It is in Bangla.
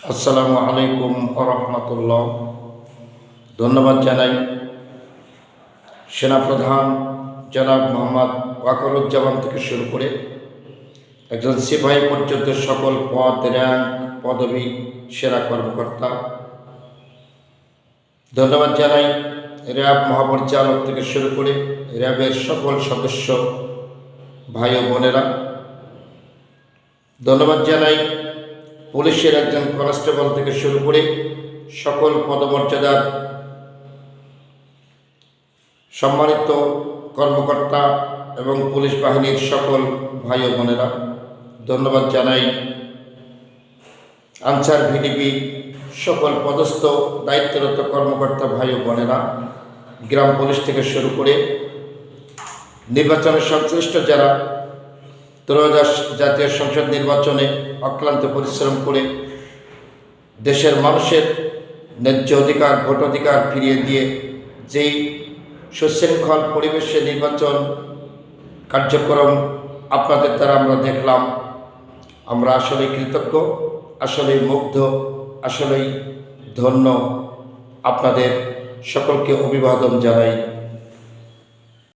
আসসালামু আলাইকুম ওয়া রাহমাতুল্লাহ। ধন্যবাদ জানাই সেনাপ্রধান জনাব মোহাম্মদ ওয়াকারুজ্জামান থেকে শুরু করে একজন সিপাহী পর্যন্ত সকল পদ, র্যাঙ্ক, পদবি, সেরা কর্মকর্তা। ধন্যবাদ জানাই র্যাব মহাপরিচালক থেকে শুরু করে র্যাবের সকল সদস্য ভাই ও বোনেরা। ধন্যবাদ জানাই পুলিশের একজন কনস্টেবল থেকে শুরু করে সকল পদমর্যাদার সম্মানিত কর্মকর্তা এবং পুলিশ বাহিনীর সকল ভাই ও বোনেরা। ধন্যবাদ জানাই আনসার ভিডিপি সকল পদস্থ দায়িত্বরত কর্মকর্তা ভাই ও বোনেরা। গ্রাম পুলিশ থেকে শুরু করে নির্বাচনের সংশ্লিষ্ট যারা ত্রয়োদশ জাতীয় সংসদ নির্বাচনে অক্লান্ত পরিশ্রম করে দেশের মানুষের ন্যায্য অধিকার, ভোটাধিকার ফিরিয়ে দিয়ে যেই সুশৃঙ্খল পরিবেশে নির্বাচন কার্যক্রম আপনাদের দ্বারা আমরা দেখলাম, আমরা আসলেই কৃতজ্ঞ, আসলেই মুগ্ধ, আসলেই ধন্য। আপনাদের সকলকে অভিবাদন জানাই।